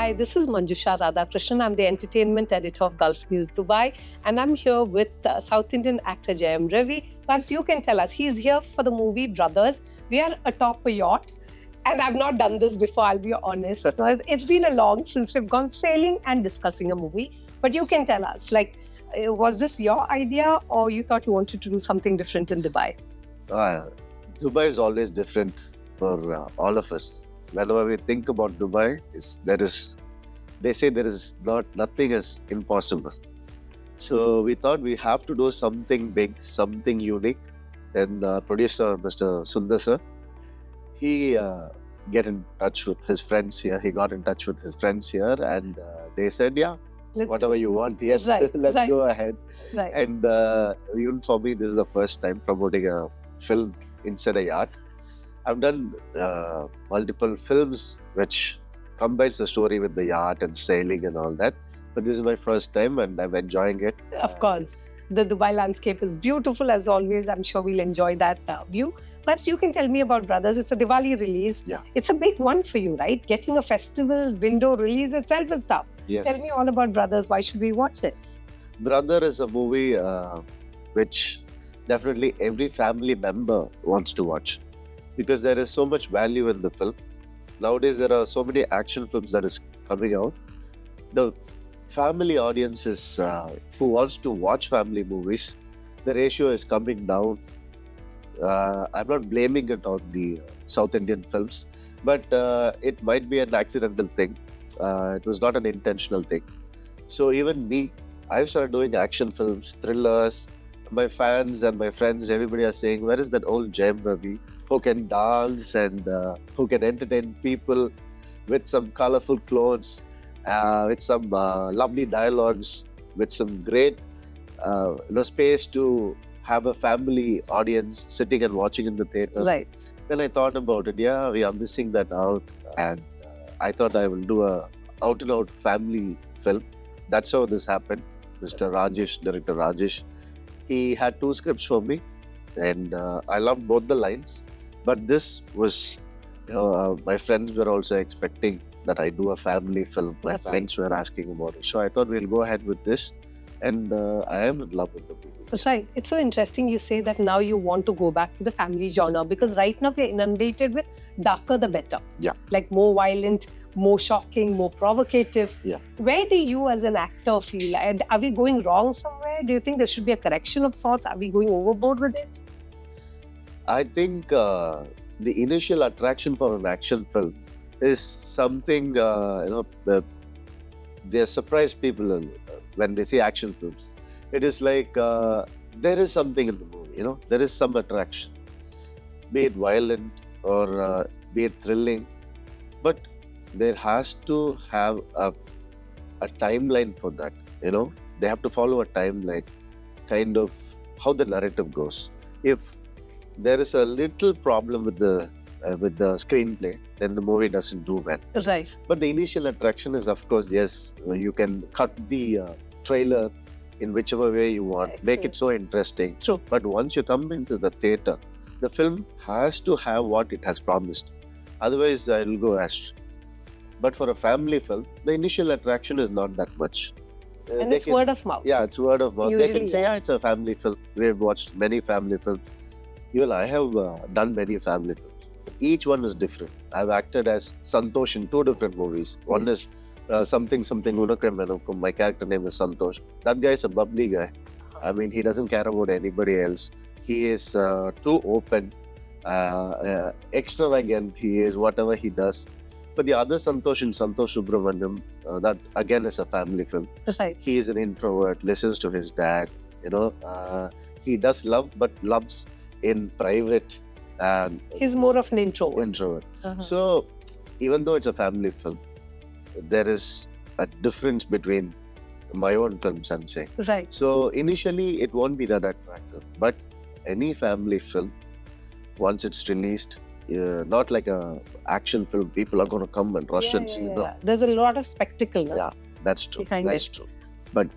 Hi, this is Manjusha Radhakrishnan. I'm the entertainment editor of Gulf News Dubai, and I'm here with South Indian actor Jayam Ravi. Perhaps you can tell us, he's here for the movie Brothers. We are atop a yacht, and I've not done this before, I'll be honest. So it's been a long since we've gone sailing and discussing a movie. But you can tell us, was this your idea or you thought you wanted to do something different in Dubai? Dubai is always different for all of us. Whenever we think about Dubai, they say nothing is impossible. So we thought we have to do something big, something unique. Then producer Mr. Sundar sir, he get in touch with his friends here. He got in touch with his friends here, and they said, "Yeah, whatever you want, yes, let's go ahead." Right. And even for me, this is the first time promoting a film inside a yacht. I've done multiple films which combines the story with the yacht and sailing and all that. But this is my first time and I'm enjoying it. Of course. The Dubai landscape is beautiful as always. I'm sure we'll enjoy that view. Perhaps you can tell me about Brothers. It's a Diwali release. Yeah. It's a big one for you, right? Getting a festival window release itself is tough. Yes. Tell me all about Brothers. Why should we watch it? Brother is a movie which definitely every family member wants to watch, because there is so much value in the film. Nowadays, there are so many action films that is coming out. The family audiences who wants to watch family movies, the ratio is coming down. I'm not blaming it on the South Indian films, but it might be an accidental thing. It was not an intentional thing. So even me, I've started doing action films, thrillers. My fans and my friends, everybody are saying, where is that old Jayam Ravi who can dance and who can entertain people with some colorful clothes, with some lovely dialogues, with some great space to have a family audience sitting and watching in the theater. Right. Then I thought about it. Yeah, we are missing that out, and I thought I will do a out-and-out family film. That's how this happened. Mr. Rajesh, director Rajesh, he had 2 scripts for me, and I loved both the lines. But this was, my friends were also expecting that I do a family film. My friends were asking about it. So I thought we'll go ahead with this. And I am in love with the movie. Right. It's so interesting you say that now you want to go back to the family genre, because right now we're inundated with darker the better. Yeah. Like more violent, more shocking, more provocative. Yeah. Where do you as an actor feel? Are we going wrong somewhere? Do you think there should be a correction of sorts? Are we going overboard with it? I think the initial attraction for an action film is something, they surprise people when they see action films. It is like there is something in the movie, there is some attraction. Be it violent or be it thrilling, but there has to have a timeline for that, They have to follow a timeline, kind of how the narrative goes. If there is a little problem with the screenplay, then the movie doesn't do well. Right. But the initial attraction is, of course, yes, you can cut the trailer in whichever way you want, make it so interesting. True. But once you come into the theater, the film has to have what it has promised. Otherwise, it will go astray. But for a family film, the initial attraction is not that much. And it's word of mouth. Yeah, it's word of mouth. Usually, they can say, yeah, it's a family film. We've watched many family films. Even I have done many family films. Each one is different. I've acted as Santosh in 2 different movies. One is something Unakum Menukum. My character name is Santosh. That guy is a bubbly guy. I mean, he doesn't care about anybody else. He is too open, extravagant. He is whatever he does. But the other Santosh in Santosh Subramanyam, that again is a family film. Right. He is an introvert, listens to his dad. He does love, but loves in private. And he's more of an introvert. So even though it's a family film, there is a difference between my own films, I'm saying. Right. So initially it won't be that attractive, but any family film, once it's released, not like a action film, people are going to come and rush and see. Yeah. There's a lot of spectacle. Yeah, that's true. That's true. But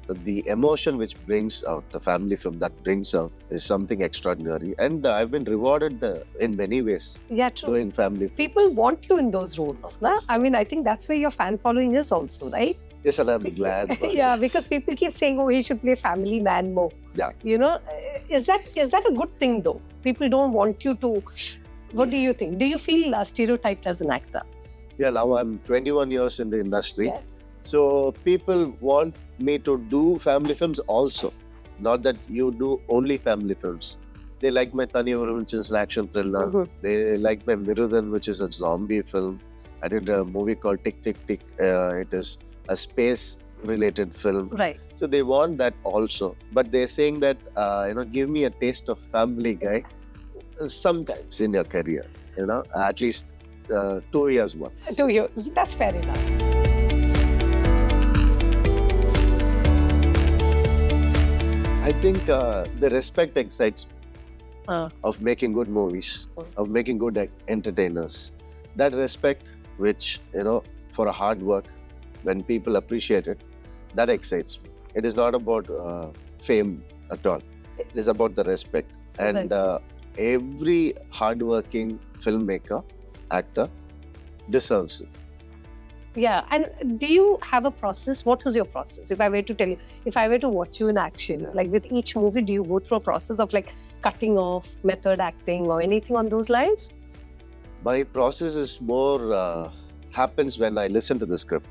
the emotion which brings out, the family film that brings out, is something extraordinary. And I've been rewarded in many ways Yeah, true. doing family film. People want you in those roles. Na? I mean, I think that's where your fan following is also, right? Yes, and I'm glad. about Yeah, it. because people keep saying, oh, he should play family man more. Yeah. You know, is that a good thing though? People don't want you to. What do you think? Do you feel stereotyped as an actor? Yeah, now I'm 21 years in the industry. Yes. So people want me to do family films also. Not that you do only family films. They like my Taniyavar, which is an action thriller. Mhm. They like my Mirudan, which is a zombie film. I did a movie called Tick Tick Tick. It is a space-related film. Right. So they want that also. But they're saying that, give me a taste of Family Guy sometimes in your career. At least 2 years once. 2 years. That's fair enough. I think the respect excites me Uh, of making good movies, of making good entertainers. That respect, which, for a hard work, when people appreciate it, that excites me. It is not about fame at all. It is about the respect. And every hardworking filmmaker, actor, deserves it. Yeah. And do you have a process? What was your process? If I were to tell you, if I were to watch you in action, Yeah. like with each movie, do you go through a process of like cutting off, method acting, or anything on those lines? My process is more happens when I listen to the script.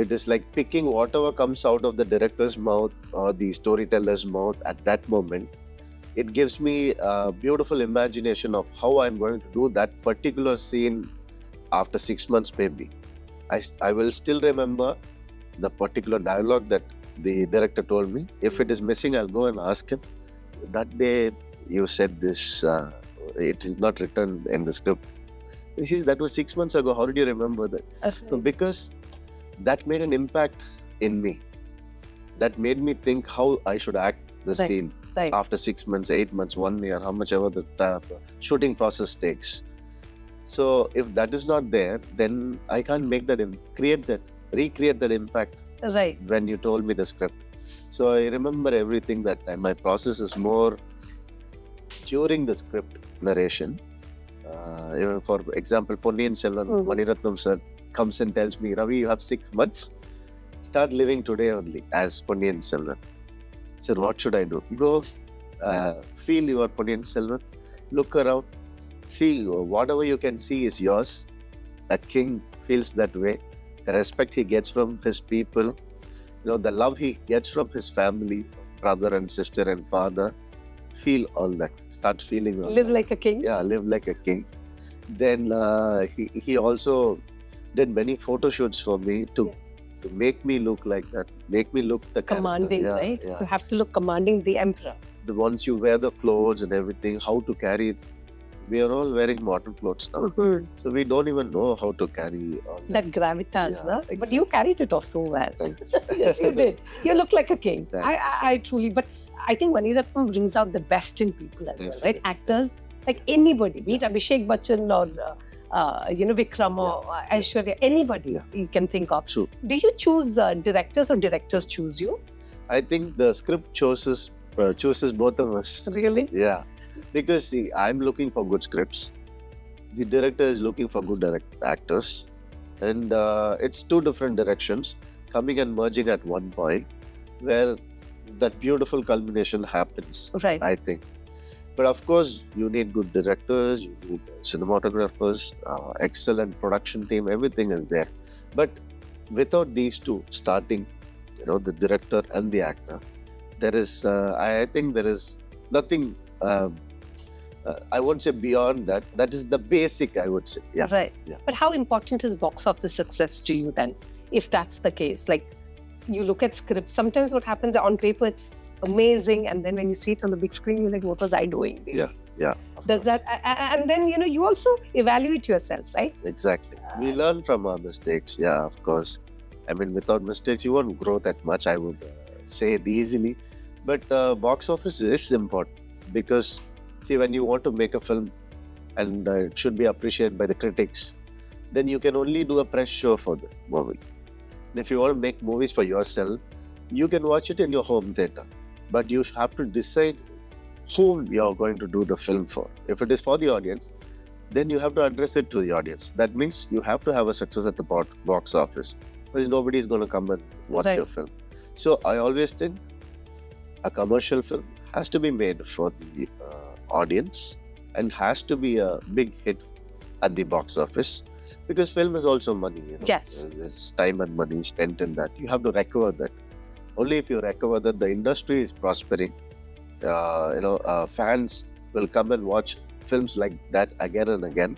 It is like picking whatever comes out of the director's mouth or the storyteller's mouth at that moment. It gives me a beautiful imagination of how I'm going to do that particular scene after 6 months maybe. I will still remember the particular dialogue that the director told me. If it is missing, I'll go and ask him. That day you said this, it is not written in the script. He says, that was 6 months ago. How did you remember that? So because that made an impact in me. That made me think how I should act the Right. scene Right. after 6 months, 8 months, 1 year, how much ever the shooting process takes. So if that is not there, then I can't make that, recreate that impact Right. when you told me the script. So I remember everything that time. My process is more during the script narration. Even for example, Ponniyin Selvan, Mhm. Maniratnam sir comes and tells me, Ravi, you have 6 months. Start living today only as Ponniyin Selvan. I said, what should I do? Go feel your Ponniyin Selvan. Look around. See, whatever you can see is yours. A king feels that way. The respect he gets from his people, the love he gets from his family, brother and sister and father. Feel all that. Start feeling all Live that. like a king. Yeah, live like a king. Then he also did many photo shoots for me to make me look like that, make me look the character. Commanding, Yeah, right? yeah. You have to look commanding, the emperor. Once you wear the clothes and everything, how to carry it. We are all wearing modern clothes now. Mhm. So we don't even know how to carry all that. That gravitas, Yeah, na? But exactly. you carried it off so well. Thank you. Yes, you did. You look like a king. Thanks. I truly, but I think Maniratnam brings out the best in people as well, right? Definitely. Actors, like anybody, be it Abhishek Bachchan or Vikram or Aishwarya, anybody Yeah. you can think of. True. Do you choose directors or directors choose you? I think the script chooses both of us. Really? Yeah, because see, I'm looking for good scripts. The director is looking for good actors, and it's two different directions coming and merging at one point, where that beautiful culmination happens. Right. I think. But of course, you need good directors, you need cinematographers, excellent production team. Everything is there. But without these two starting, the director and the actor, there is. I think there is nothing. I won't say beyond that. That is the basic, I would say. Yeah. Right. Yeah. But how important is box office success to you then, if that's the case? Like, you look at scripts, sometimes what happens on paper, it's amazing. And then when you see it on the big screen, you're like, what was I doing? Yeah. of Does course. that, and then, you also evaluate yourself, right? Exactly. We learn from our mistakes. Yeah, of course. I mean, without mistakes, you won't grow that much, I would say it easily. But box office is important because, see, when you want to make a film and it should be appreciated by the critics, then you can only do a press show for the movie. And if you want to make movies for yourself, you can watch it in your home theater, but you have to decide whom you're going to do the film for. If it is for the audience, then you have to address it to the audience. That means you have to have a success at the box office, because nobody is going to come and watch Right. your film. So I always think a commercial film has to be made for the audience and has to be a big hit at the box office, because film is also money. Yes. There's time and money spent in that. You have to recover that. Only if you recover that, the industry is prospering. Fans will come and watch films like that again and again.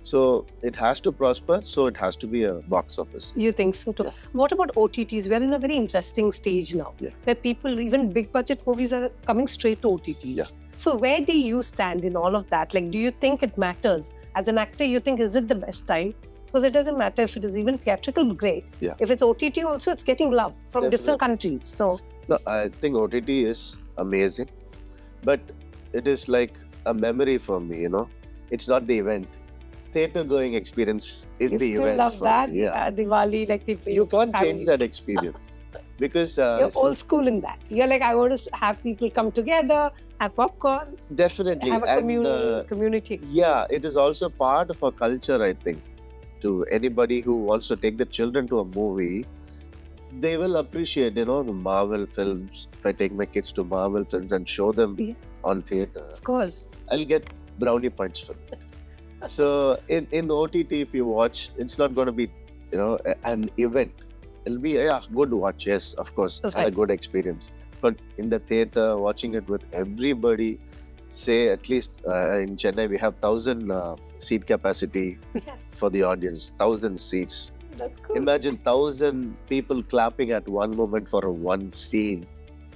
So it has to prosper. So it has to be a box office. You think so too? Yeah. What about OTTs? We're in a very interesting stage now, Yeah. where people, even big budget movies, are coming straight to OTTs. Yeah. So where do you stand in all of that? Like, do you think it matters? As an actor, you think, is it the best time? Because it doesn't matter if it is even theatrical, great. Yeah. If it's OTT also, it's getting love from different countries. So No, I think OTT is amazing, but it is like a memory for me. It's not the event. Theater going experience is you the still event. love for that. me. Yeah. Diwali, like people. You can't family. change that experience because You're old school in that. You're like, I want to have people come together, have popcorn, definitely have a and community experience. yeah, it is also part of our culture. I think to anybody who wants to take the children to a movie, they will appreciate the Marvel films. If I take my kids to Marvel films and show them Yes. on theater, Of course. I'll get brownie points for that. So in OTT, if you watch, it's not going to be an event. It'll be good watch. Yes, of course, had a Right. good experience. But in the theater, watching it with everybody, say at least in Chennai we have 1,000 seat capacity Yes. for the audience, 1,000 seats. That's cool. Imagine 1,000 people clapping at one moment for one scene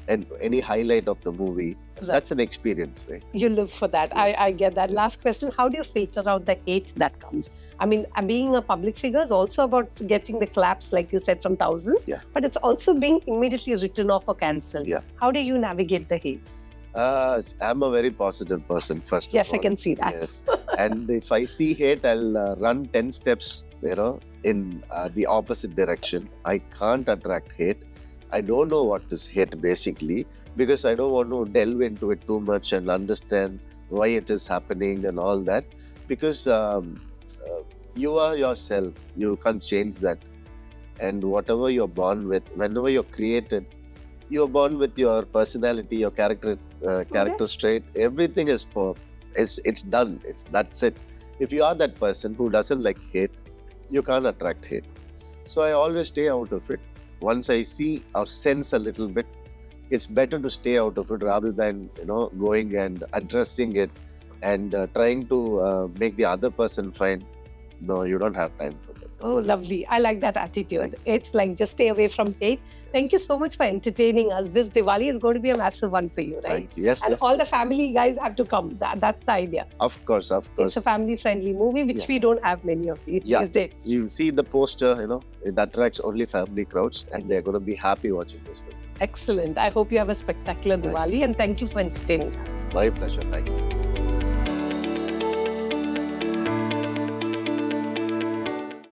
and any highlight of the movie. Right. That's an experience, right? You live for that. I get that. Last question. How do you filter out the hate that comes? I mean, being a public figure is also about getting the claps, like you said, from thousands. Yeah. But it's also being immediately written off or cancelled. Yeah. How do you navigate the hate? I'm a very positive person, first Yes, of I all. can see that. Yes. And if I see hate, I'll run 10 steps, in the opposite direction. I can't attract hate. I don't know what is hate basically, because I don't want to delve into it too much and understand why it is happening and all that. Because you are yourself. You can't change that. And whatever you're born with, whenever you're created, you're born with your personality, your character Yes. trait. Everything is it's done. That's it. If you are that person who doesn't like hate, you can't attract hate. So I always stay out of it. Once I see or sense a little bit, it's better to stay out of it rather than going and addressing it and trying to make the other person fine. No, you don't have time for that. Oh, lovely. I like that attitude. Thank It's like just stay away from hate. Thank you so much for entertaining us. This Diwali is going to be a massive one for you, right? Thank you. Yes, And yes, all the yes. family guys have to come. That's the idea. Of course, of course. It's a family-friendly movie, which Yeah. we don't have many of these Yeah. days. You see the poster, it attracts only family crowds, and they're going to be happy watching this film. Excellent. I hope you have a spectacular Thank Diwali, and thank you for entertaining us. My pleasure. Thank you.